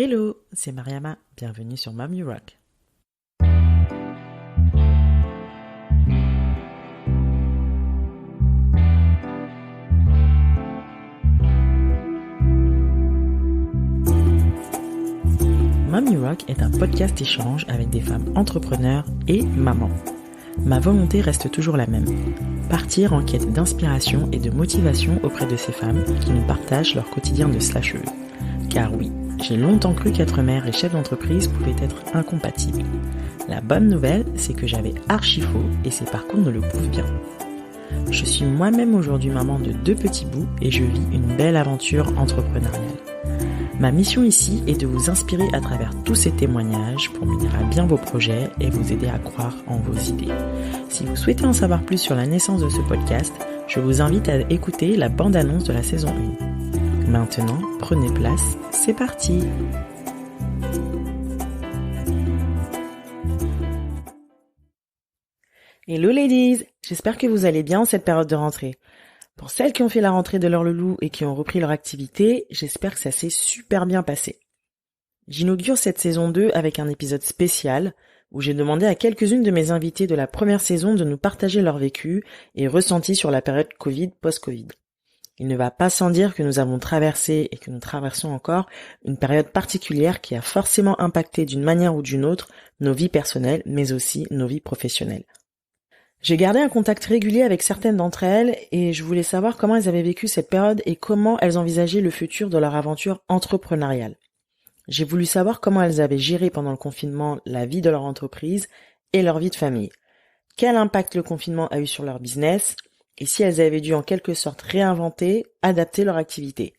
Hello, c'est Mariama, bienvenue sur Mom You Rock. Mom You Rock est un podcast échange avec des femmes entrepreneurs et mamans. Ma volonté reste toujours la même, partir en quête d'inspiration et de motivation auprès de ces femmes qui nous partagent leur quotidien de slasheuse. Car oui, j'ai longtemps cru qu'être mère et chef d'entreprise pouvaient être incompatibles. La bonne nouvelle, c'est que j'avais archi faux et ces parcours ne le prouvent bien. Je suis moi-même aujourd'hui maman de 2 petits bouts et je vis une belle aventure entrepreneuriale. Ma mission ici est de vous inspirer à travers tous ces témoignages pour mener à bien vos projets et vous aider à croire en vos idées. Si vous souhaitez en savoir plus sur la naissance de ce podcast, je vous invite à écouter la bande-annonce de la saison 1. Maintenant, prenez place, c'est parti! Hello ladies! J'espère que vous allez bien en cette période de rentrée. Pour celles qui ont fait la rentrée de leur loulou et qui ont repris leur activité, j'espère que ça s'est super bien passé. J'inaugure cette saison 2 avec un épisode spécial où j'ai demandé à quelques-unes de mes invitées de la première saison de nous partager leur vécu et ressenti sur la période Covid post-Covid. Il ne va pas sans dire que nous avons traversé et que nous traversons encore une période particulière qui a forcément impacté d'une manière ou d'une autre nos vies personnelles mais aussi nos vies professionnelles. J'ai gardé un contact régulier avec certaines d'entre elles et je voulais savoir comment elles avaient vécu cette période et comment elles envisageaient le futur de leur aventure entrepreneuriale. J'ai voulu savoir comment elles avaient géré pendant le confinement la vie de leur entreprise et leur vie de famille. Quel impact le confinement a eu sur leur business et si elles avaient dû en quelque sorte réinventer, adapter leur activité.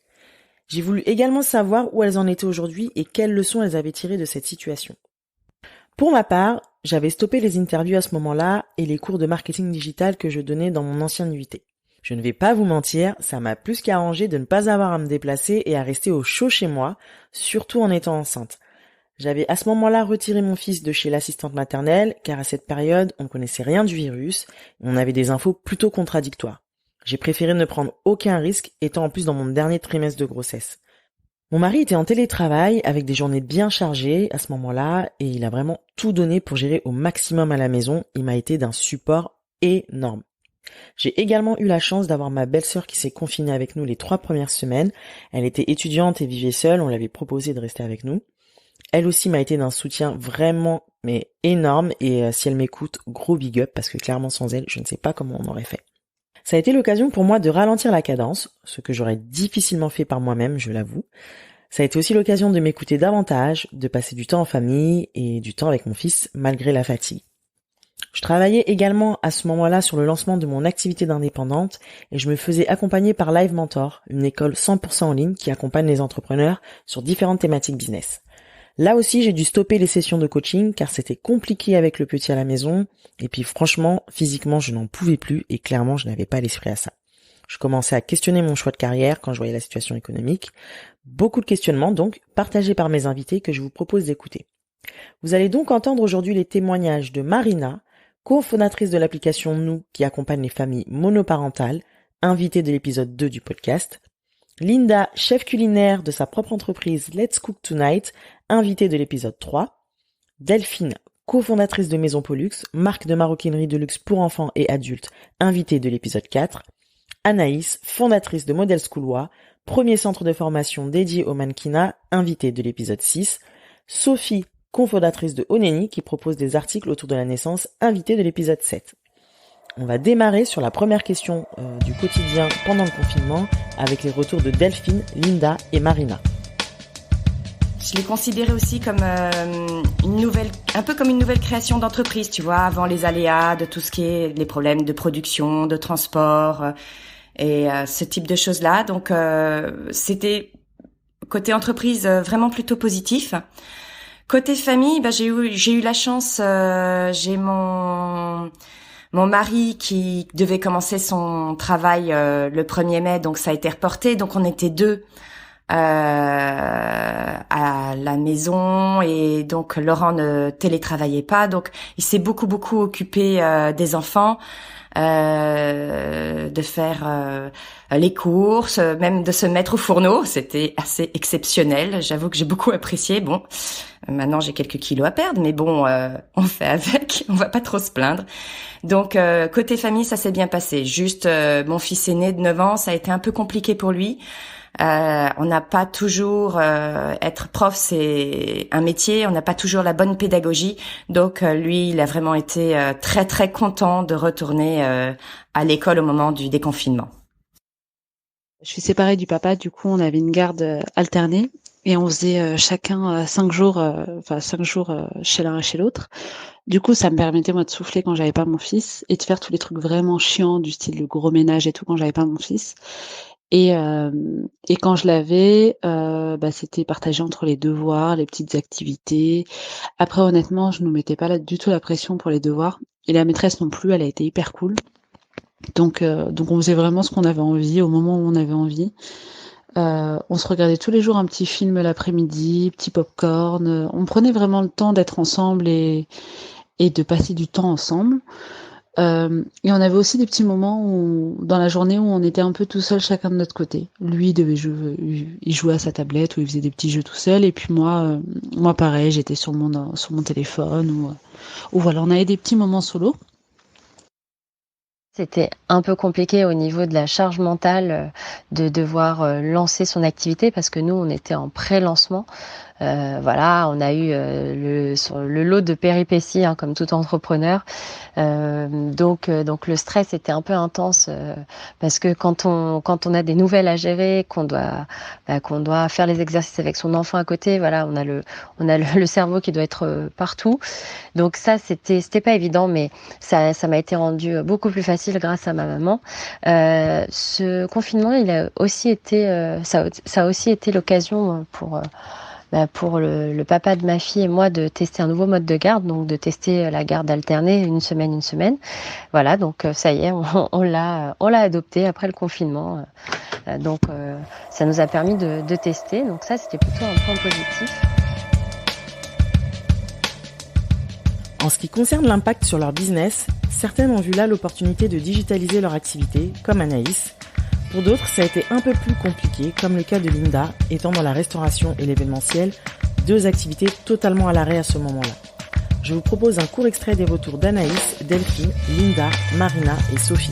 J'ai voulu également savoir où elles en étaient aujourd'hui et quelles leçons elles avaient tirées de cette situation. Pour ma part, j'avais stoppé les interviews à ce moment-là et les cours de marketing digital que je donnais dans mon ancienne UT. Je ne vais pas vous mentir, ça m'a plus qu'arrangé de ne pas avoir à me déplacer et à rester au chaud chez moi, surtout en étant enceinte. J'avais à ce moment-là retiré mon fils de chez l'assistante maternelle, car à cette période, on ne connaissait rien du virus, et on avait des infos plutôt contradictoires. J'ai préféré ne prendre aucun risque, étant en plus dans mon dernier trimestre de grossesse. Mon mari était en télétravail avec des journées bien chargées à ce moment-là et il a vraiment tout donné pour gérer au maximum à la maison. Il m'a été d'un support énorme. J'ai également eu la chance d'avoir ma belle-sœur qui s'est confinée avec nous les 3 premières semaines. Elle était étudiante et vivait seule, on l'avait proposé de rester avec nous. Elle aussi m'a été d'un soutien vraiment mais énorme et si elle m'écoute, gros big up parce que clairement sans elle, je ne sais pas comment on aurait fait. Ça a été l'occasion pour moi de ralentir la cadence, ce que j'aurais difficilement fait par moi-même, je l'avoue. Ça a été aussi l'occasion de m'écouter davantage, de passer du temps en famille et du temps avec mon fils malgré la fatigue. Je travaillais également à ce moment-là sur le lancement de mon activité d'indépendante et je me faisais accompagner par Live Mentor, une école 100% en ligne qui accompagne les entrepreneurs sur différentes thématiques business. Là aussi, j'ai dû stopper les sessions de coaching car c'était compliqué avec le petit à la maison et puis franchement, physiquement, je n'en pouvais plus et clairement, je n'avais pas l'esprit à ça. Je commençais à questionner mon choix de carrière quand je voyais la situation économique. Beaucoup de questionnements donc, partagés par mes invités que je vous propose d'écouter. Vous allez donc entendre aujourd'hui les témoignages de Marina, cofondatrice de l'application Nous qui accompagne les familles monoparentales, invitée de l'épisode 2 du podcast. Linda, chef culinaire de sa propre entreprise Let's Cook Tonight, invitée de l'épisode 3. Delphine, cofondatrice de Maison Pollux, marque de maroquinerie de luxe pour enfants et adultes, invitée de l'épisode 4. Anaïs, fondatrice de Model Schoolois, premier centre de formation dédié au mannequinat, invitée de l'épisode 6. Sophie, cofondatrice de Oneni, qui propose des articles autour de la naissance, invitée de l'épisode 7. On va démarrer sur la première question du quotidien pendant le confinement avec les retours de Delphine, Linda et Marina. Je l'ai considéré aussi comme un peu comme une nouvelle création d'entreprise, tu vois, avant les aléas de tout ce qui est les problèmes de production, de transport et ce type de choses-là. Donc c'était côté entreprise vraiment plutôt positif. Côté famille, j'ai eu la chance, j'ai mon mari qui devait commencer son travail le 1er mai, donc ça a été reporté. Donc on était 2 à la maison et donc Laurent ne télétravaillait pas, donc il s'est beaucoup occupé des enfants, de faire les courses, même de se mettre au fourneau. C'était assez exceptionnel. J'avoue que j'ai beaucoup apprécié. Bon, maintenant j'ai quelques kilos à perdre, mais bon, on fait avec. On va pas trop se plaindre. Donc côté famille, ça s'est bien passé. Juste mon fils aîné de 9 ans, ça a été un peu compliqué pour lui. On n'a pas toujours être prof, c'est un métier. On n'a pas toujours la bonne pédagogie. Donc lui, il a vraiment été très content de retourner à l'école au moment du déconfinement. Je suis séparée du papa, du coup on avait une garde alternée et on faisait chacun 5 jours, 5 jours chez l'un et chez l'autre. Du coup ça me permettait moi de souffler quand j'avais pas mon fils et de faire tous les trucs vraiment chiants du style le gros ménage et tout quand j'avais pas mon fils. Et quand je l'avais, c'était partagé entre les devoirs, les petites activités. Après honnêtement, je nous mettais pas du tout la pression pour les devoirs et la maîtresse non plus, elle a été hyper cool. Donc on faisait vraiment ce qu'on avait envie au moment où on avait envie. On se regardait tous les jours un petit film l'après-midi, petit popcorn. On prenait vraiment le temps d'être ensemble et de passer du temps ensemble. Et on avait aussi des petits moments dans la journée où on était un peu tout seul chacun de notre côté. Lui il jouait à sa tablette ou il faisait des petits jeux tout seul et puis moi pareil, j'étais sur mon téléphone ou voilà, on avait des petits moments solo. C'était un peu compliqué au niveau de la charge mentale de devoir lancer son activité parce que nous, on était en pré-lancement. Voilà, on a eu le lot de péripéties comme tout entrepreneur. Donc le stress était un peu intense parce que quand on a des nouvelles à gérer, qu'on doit faire les exercices avec son enfant à côté, voilà, on a le cerveau qui doit être partout. Donc ça c'était pas évident, mais ça m'a été rendu beaucoup plus facile grâce à ma maman. Ce confinement, il a aussi été ça a aussi été l'occasion pour le papa de ma fille et moi de tester un nouveau mode de garde, donc de tester la garde alternée une semaine. Voilà, donc ça y est, on l'a adopté après le confinement. Donc ça nous a permis de tester. Donc ça, c'était plutôt un point positif. En ce qui concerne l'impact sur leur business, certaines ont vu là l'opportunité de digitaliser leur activité, comme Anaïs. Pour d'autres, ça a été un peu plus compliqué, comme le cas de Linda, étant dans la restauration et l'événementiel, 2 activités totalement à l'arrêt à ce moment-là. Je vous propose un court extrait des retours d'Anaïs, Delphine, Linda, Marina et Sophie.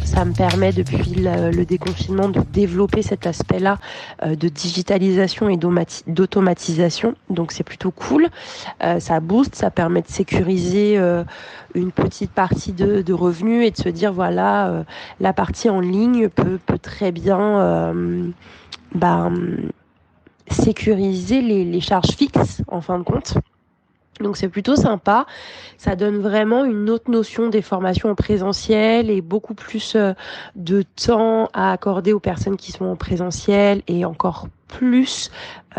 Ça me permet depuis le déconfinement de développer cet aspect-là de digitalisation et d'automatisation. Donc c'est plutôt cool. Ça booste, ça permet de sécuriser une petite partie de revenus et de se dire voilà, la partie en ligne peut très bien sécuriser les charges fixes en fin de compte. Donc c'est plutôt sympa, ça donne vraiment une autre notion des formations en présentiel et beaucoup plus de temps à accorder aux personnes qui sont en présentiel et encore plus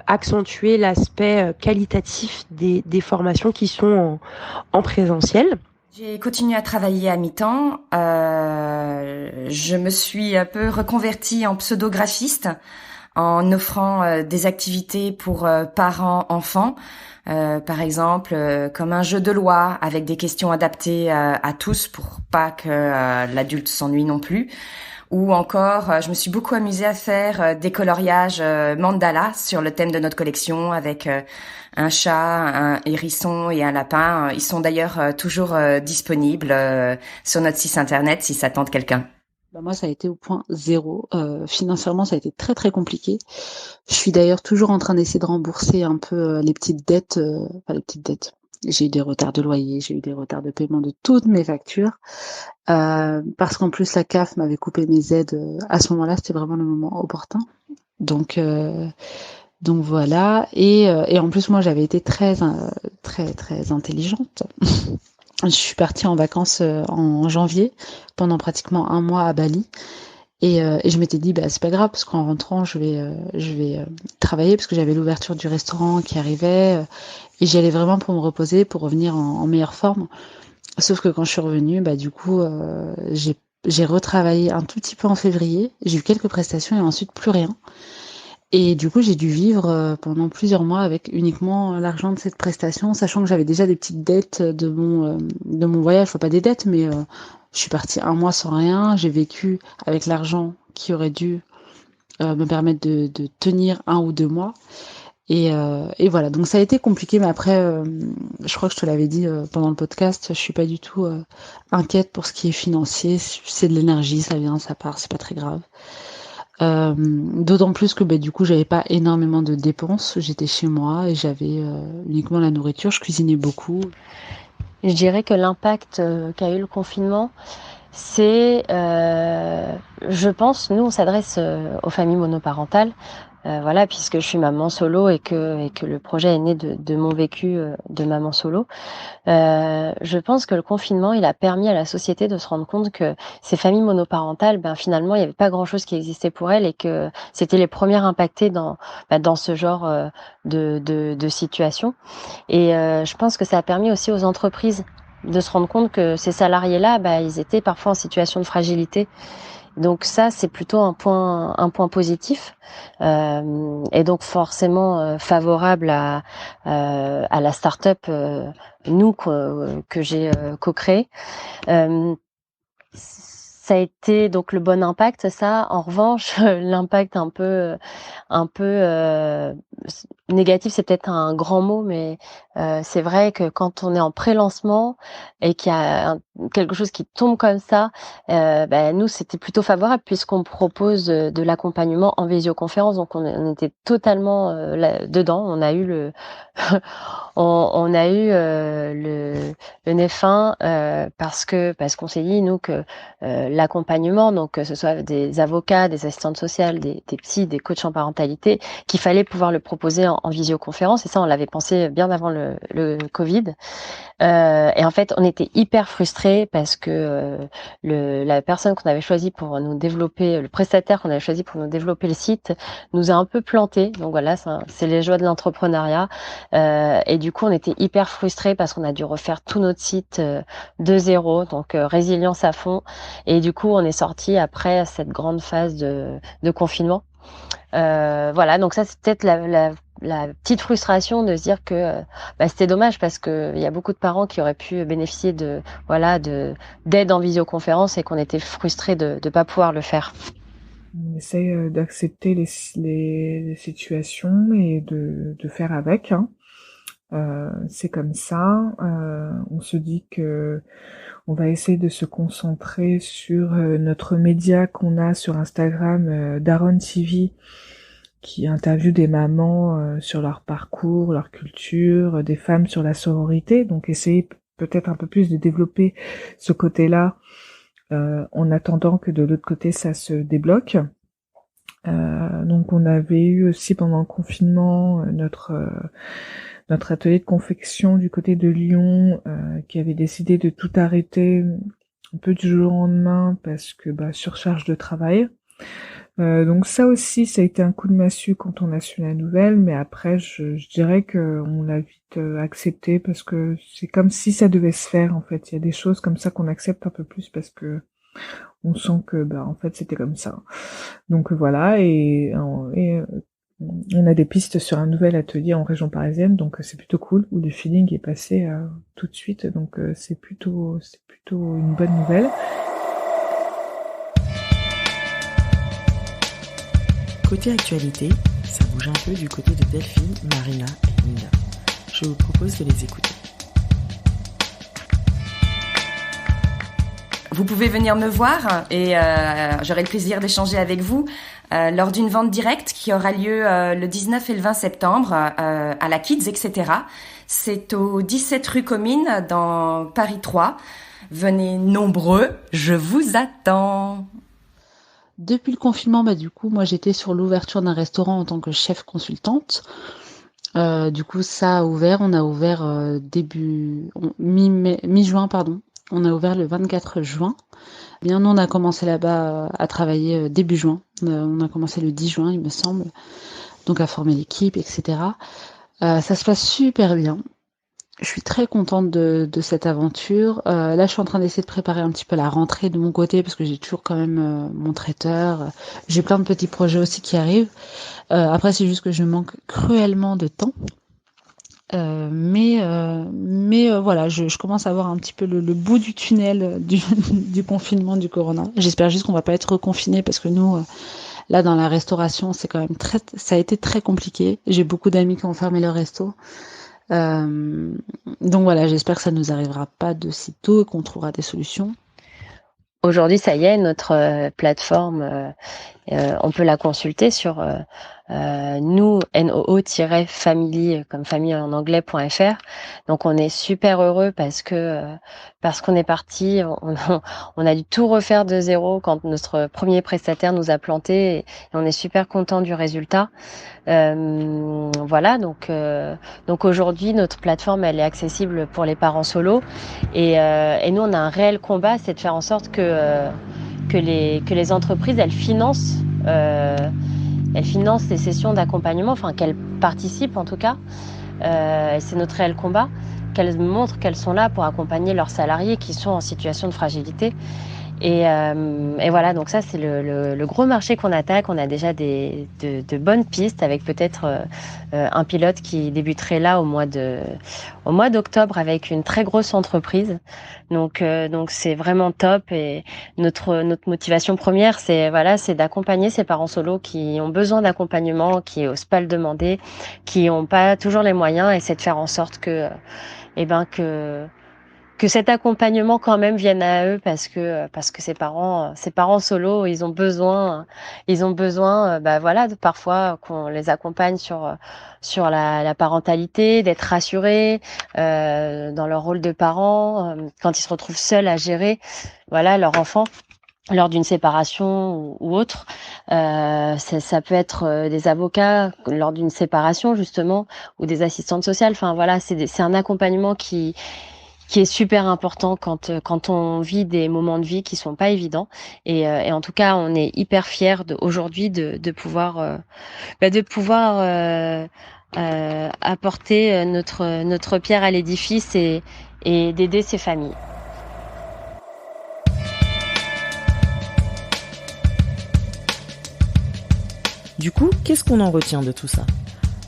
accentuer l'aspect qualitatif des formations qui sont en présentiel. J'ai continué à travailler à mi-temps. Je me suis un peu reconvertie en pseudo-graphiste en offrant des activités pour parents, enfants. Par exemple, comme un jeu de loi avec des questions adaptées à tous pour pas que l'adulte s'ennuie non plus. Ou encore, je me suis beaucoup amusée à faire des coloriages mandala sur le thème de notre collection avec un chat, un hérisson et un lapin. Ils sont d'ailleurs toujours disponibles sur notre site internet si ça tente quelqu'un. Moi, ça a été au point zéro. Financièrement, ça a été très très compliqué. Je suis d'ailleurs toujours en train d'essayer de rembourser un peu les petites dettes. Les petites dettes. J'ai eu des retards de loyer, j'ai eu des retards de paiement de toutes mes factures. Parce qu'en plus, la CAF m'avait coupé mes aides. À ce moment-là, c'était vraiment le moment opportun. Donc voilà. Et en plus, moi, j'avais été très intelligente. Je suis partie en vacances en janvier pendant pratiquement un mois à Bali et je m'étais dit c'est pas grave parce qu'en rentrant je vais travailler parce que j'avais l'ouverture du restaurant qui arrivait et j'y allais vraiment pour me reposer pour revenir en meilleure forme. Sauf que quand je suis revenue du coup j'ai J'ai retravaillé un tout petit peu en février. J'ai eu quelques prestations et ensuite plus rien. Et du coup, j'ai dû vivre pendant plusieurs mois avec uniquement l'argent de cette prestation, sachant que j'avais déjà des petites dettes de mon voyage. Enfin, pas des dettes, mais je suis partie un mois sans rien. J'ai vécu avec l'argent qui aurait dû me permettre de tenir 1 ou 2 mois. Et voilà, donc ça a été compliqué, mais après, je crois que je te l'avais dit pendant le podcast, je suis pas du tout inquiète pour ce qui est financier. C'est de l'énergie, ça vient, ça part, c'est pas très grave. D'autant plus que du coup j'avais pas énormément de dépenses, j'étais chez moi et j'avais uniquement la nourriture, je cuisinais beaucoup. Je dirais que l'impact qu'a eu le confinement, c'est, je pense, nous on s'adresse aux familles monoparentales, voilà, puisque je suis maman solo et que le projet est né de mon vécu de maman solo. Je pense que le confinement, il a permis à la société de se rendre compte que ces familles monoparentales, finalement, il n'y avait pas grand-chose qui existait pour elles et que c'était les premières impactées dans ce genre de situation. Et je pense que ça a permis aussi aux entreprises de se rendre compte que ces salariés-là, ils étaient parfois en situation de fragilité. Donc ça, c'est plutôt un point positif, et donc forcément favorable à la start-up que j'ai co-créée. Ça a été donc le bon impact, ça. En revanche, l'impact un peu négatif, c'est peut-être un grand mot, mais c'est vrai que quand on est en pré-lancement et qu'il y a quelque chose qui tombe comme ça, nous c'était plutôt favorable puisqu'on propose de l'accompagnement en visioconférence, donc on était totalement dedans. On a eu on a eu le nez fin parce qu'on s'est dit nous que l'accompagnement, donc que ce soit des avocats, des assistantes sociales, des psys, des coachs en parentalité, qu'il fallait pouvoir le proposer en visioconférence, et ça on l'avait pensé bien avant le Covid. Et en fait, on était hyper frustrés parce que la personne qu'on avait choisie pour nous développer, le prestataire qu'on avait choisi pour nous développer le site, nous a un peu planté. Donc voilà, c'est les joies de l'entrepreneuriat. Et du coup, on était hyper frustrés parce qu'on a dû refaire tout notre site de zéro, donc résilience à fond. Et du coup, on est sorti après cette grande phase de confinement. Voilà, donc ça c'est peut-être la petite frustration de se dire que c'était dommage parce que il y a beaucoup de parents qui auraient pu bénéficier d'aide en visioconférence et qu'on était frustrés de pas pouvoir le faire. On essaie d'accepter les situations et de faire avec, hein. C'est comme ça. On se dit que on va essayer de se concentrer sur notre média qu'on a sur Instagram, Daron TV, qui interviewe des mamans sur leur parcours, leur culture, des femmes sur la sororité. Donc essayer peut-être un peu plus de développer ce côté-là en attendant que de l'autre côté ça se débloque. Donc on avait eu aussi pendant le confinement notre atelier de confection du côté de Lyon qui avait décidé de tout arrêter un peu du jour au lendemain parce que surcharge de travail. Donc ça aussi, ça a été un coup de massue quand on a su la nouvelle, mais après je dirais que on l'a vite accepté parce que c'est comme si ça devait se faire en fait. Il y a des choses comme ça qu'on accepte un peu plus parce que on sent que en fait c'était comme ça. Donc voilà, et on a des pistes sur un nouvel atelier en région parisienne, donc c'est plutôt cool, où le feeling est passé tout de suite, donc c'est plutôt une bonne nouvelle. Côté actualité, ça bouge un peu du côté de Delphine, Marina et Linda. Je vous propose de les écouter. Vous pouvez venir me voir et j'aurai le plaisir d'échanger avec vous lors d'une vente directe qui aura lieu le 19 et le 20 septembre à la Kids, etc. C'est au 17 rue Comines dans Paris 3. Venez nombreux, je vous attends. Depuis le confinement, du coup, moi j'étais sur l'ouverture d'un restaurant en tant que chef consultante. Du coup, ça a ouvert. On a ouvert mi-juin, pardon. On a ouvert le 24 juin. Bien, nous, on a commencé là-bas à travailler début juin. On a commencé le 10 juin, il me semble. Donc, à former l'équipe, etc. Ça se passe super bien. Je suis très contente de cette aventure. Là, je suis en train d'essayer de préparer un petit peu la rentrée de mon côté parce que j'ai toujours quand même mon traiteur. J'ai plein de petits projets aussi qui arrivent. Après, c'est juste que je manque cruellement de temps. Mais voilà, je commence à voir un petit peu le bout du tunnel du confinement du corona. J'espère juste qu'on va pas être reconfinés parce que nous, là, dans la restauration, c'est quand même ça a été très compliqué. J'ai beaucoup d'amis qui ont fermé leur resto. Donc voilà, j'espère que ça nous arrivera pas de sitôt et qu'on trouvera des solutions. Aujourd'hui, ça y est, notre plateforme, on peut la consulter sur noo-family comme famille en anglais.fr. Donc on est super heureux parce qu'on est parti, on a dû tout refaire de zéro quand notre premier prestataire nous a planté et on est super content du résultat. Voilà, donc aujourd'hui notre plateforme elle est accessible pour les parents solos et nous on a un réel combat, c'est de faire en sorte que les entreprises elles financent les sessions d'accompagnement, enfin qu'elles participent en tout cas. C'est notre réel combat, qu'elles montrent qu'elles sont là pour accompagner leurs salariés qui sont en situation de fragilité. Et voilà, donc ça c'est le gros marché qu'on attaque. On a déjà de bonnes pistes avec peut-être un pilote qui débuterait là au mois d'octobre avec une très grosse entreprise. Donc c'est vraiment top et notre motivation première c'est d'accompagner ces parents solos qui ont besoin d'accompagnement, qui osent pas le demander, qui ont pas toujours les moyens et c'est de faire en sorte que cet accompagnement quand même vienne à eux parce que ces parents solos ils ont besoin parfois qu'on les accompagne sur la parentalité, d'être rassurés dans leur rôle de parents quand ils se retrouvent seuls à gérer leur enfant lors d'une séparation ou autre. Ça peut être des avocats lors d'une séparation justement ou des assistantes sociales. Enfin voilà, c'est un accompagnement qui est super important quand on vit des moments de vie qui sont pas évidents et en tout cas on est hyper fiers aujourd'hui de pouvoir apporter notre pierre à l'édifice et d'aider ces familles. Du coup, qu'est-ce qu'on en retient de tout ça ?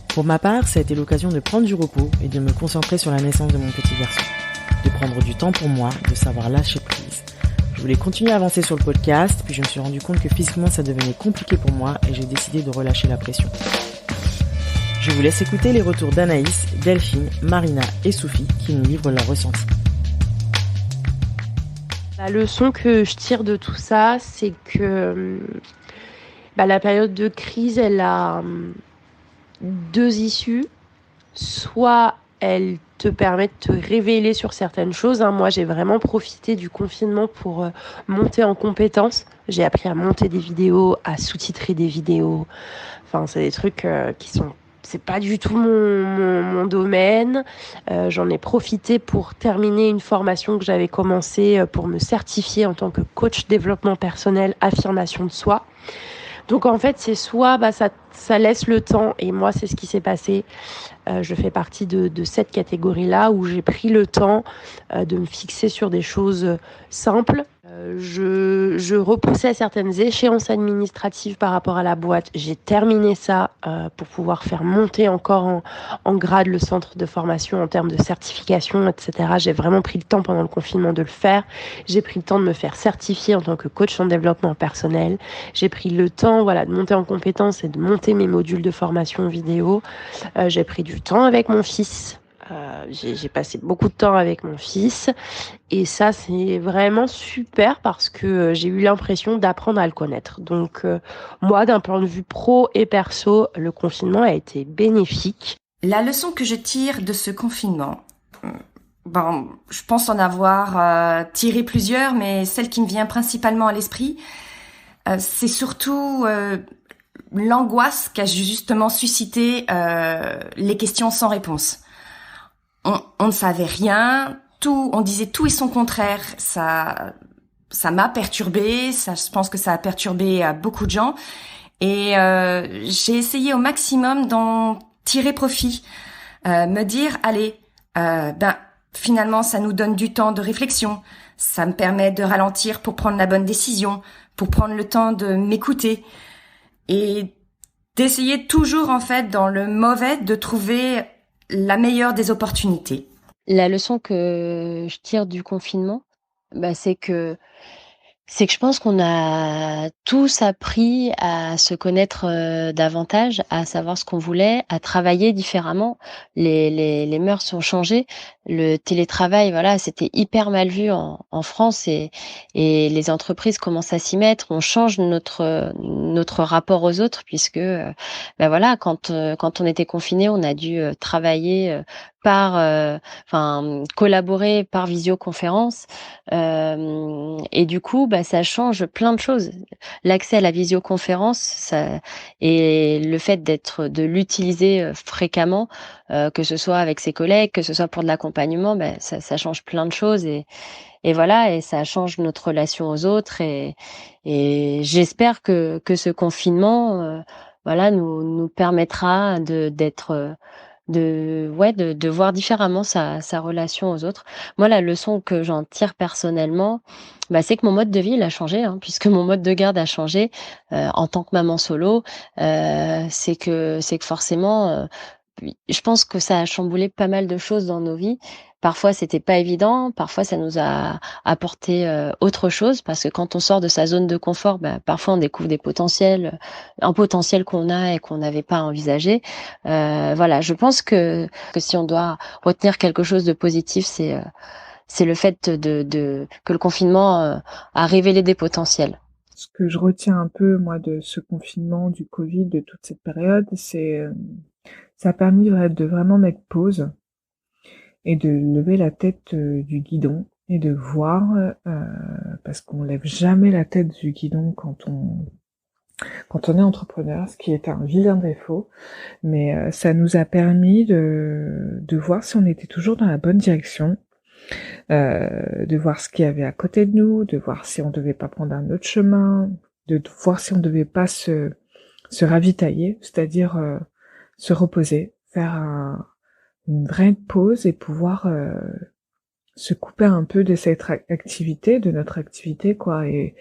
Pour ma part, ça a été l'occasion de prendre du repos et de me concentrer sur la naissance de mon petit garçon. De prendre du temps pour moi, de savoir lâcher prise. Je voulais continuer à avancer sur le podcast, puis je me suis rendu compte que physiquement ça devenait compliqué pour moi et j'ai décidé de relâcher la pression. Je vous laisse écouter les retours d'Anaïs, Delphine, Marina et Sophie qui nous livrent leurs ressentis. La leçon que je tire de tout ça, c'est que la période de crise, elle a deux issues. Soit elle te permet de te révéler sur certaines choses. Moi, j'ai vraiment profité du confinement pour monter en compétences. J'ai appris à monter des vidéos, à sous-titrer des vidéos. Enfin, c'est des trucs qui sont... C'est pas du tout mon domaine. J'en ai profité pour terminer une formation que j'avais commencée pour me certifier en tant que coach développement personnel, affirmation de soi. Donc en fait, c'est soit ça laisse le temps, et moi c'est ce qui s'est passé. Je fais partie de cette catégorie-là où j'ai pris le temps de me fixer sur des choses simples. Je repoussais certaines échéances administratives par rapport à la boîte. J'ai terminé ça pour pouvoir faire monter encore en grade le centre de formation en termes de certification, etc. J'ai vraiment pris le temps pendant le confinement de le faire. J'ai pris le temps de me faire certifier en tant que coach en développement personnel. J'ai pris le temps de monter en compétences et de monter mes modules de formation vidéo. J'ai pris du temps avec mon fils. J'ai passé beaucoup de temps avec mon fils et ça c'est vraiment super parce que j'ai eu l'impression d'apprendre à le connaître. Donc moi d'un point de vue pro et perso, le confinement a été bénéfique. La leçon que je tire de ce confinement, je pense en avoir tiré plusieurs, mais celle qui me vient principalement à l'esprit, c'est surtout l'angoisse qu'a justement suscité les questions sans réponse. On ne savait rien, on disait tout et son contraire. Ça m'a perturbée, je pense que ça a perturbé beaucoup de gens. Et j'ai essayé au maximum d'en tirer profit, me dire allez, finalement, ça nous donne du temps de réflexion. Ça me permet de ralentir pour prendre la bonne décision, pour prendre le temps de m'écouter et d'essayer toujours, en fait, dans le mauvais, de trouver la meilleure des opportunités. La leçon que je tire du confinement, c'est que je pense qu'on a tous appris à se connaître davantage, à savoir ce qu'on voulait, à travailler différemment. Les mœurs ont changé. Le télétravail, voilà, c'était hyper mal vu en France et les entreprises commencent à s'y mettre. On change notre rapport aux autres puisque, voilà, quand on était confiné, on a dû travailler collaborer par visioconférence et du coup ça change plein de choses. L'accès à la visioconférence, ça, et le fait de l'utiliser fréquemment, que ce soit avec ses collègues, que ce soit pour de l'accompagnement, ça change plein de choses et voilà, et ça change notre relation aux autres et j'espère que ce confinement nous permettra de voir différemment sa relation aux autres. Moi, la leçon que j'en tire personnellement, c'est que mon mode de vie il a changé, puisque mon mode de garde a changé en tant que maman solo. C'est que forcément, je pense que ça a chamboulé pas mal de choses dans nos vies. Parfois, c'était pas évident. Parfois, ça nous a apporté autre chose parce que quand on sort de sa zone de confort, parfois on découvre un potentiel qu'on a et qu'on n'avait pas envisagé. Je pense que si on doit retenir quelque chose de positif, c'est le fait que le confinement a révélé des potentiels. Ce que je retiens un peu, moi, de ce confinement, du Covid, de toute cette période, c'est ça a permis de vraiment mettre pause et de lever la tête du guidon et de voir, parce qu'on lève jamais la tête du guidon quand on est entrepreneur, ce qui est un vilain défaut, mais ça nous a permis de voir si on était toujours dans la bonne direction, de voir ce qu'il y avait à côté de nous, de voir si on devait pas prendre un autre chemin, de voir si on devait pas se ravitailler, c'est-à-dire se reposer, faire une vraie pause et pouvoir se couper un peu de cette activité, de notre activité, quoi. Et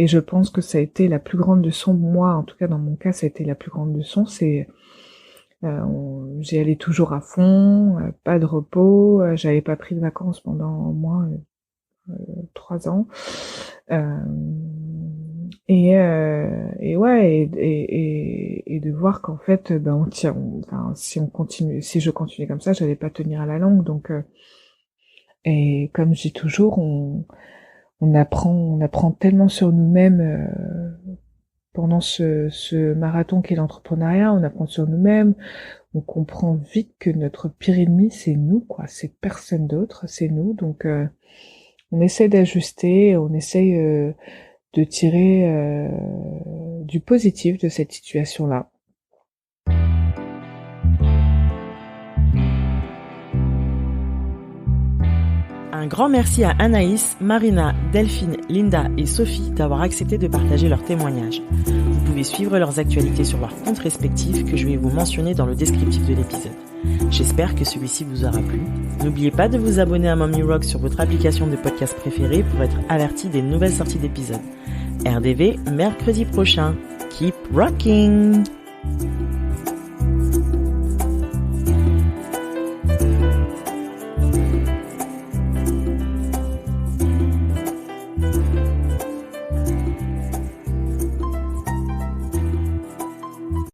je pense que ça a été la plus grande leçon, moi, en tout cas dans mon cas, ça a été la plus grande leçon, c'est j'y allais toujours à fond, pas de repos, j'avais pas pris de vacances pendant au moins 3 ans. Et de voir qu'en fait on tient, si je continuais comme ça, j'allais pas tenir à la longue. Donc et comme je dis toujours, on apprend tellement sur nous-mêmes pendant ce marathon qu'est l'entrepreneuriat. On apprend sur nous-mêmes, on comprend vite que notre pire ennemi c'est nous, quoi, c'est personne d'autre, c'est nous. Donc on essaie d'ajuster, on essaie de tirer du positif de cette situation-là. Un grand merci à Anaïs, Marina, Delphine, Linda et Sophie d'avoir accepté de partager leurs témoignages. Vous pouvez suivre leurs actualités sur leurs comptes respectifs que je vais vous mentionner dans le descriptif de l'épisode. J'espère que celui-ci vous aura plu. N'oubliez pas de vous abonner à Mommy Rock sur votre application de podcast préférée pour être averti des nouvelles sorties d'épisodes. RDV, mercredi prochain. Keep rocking!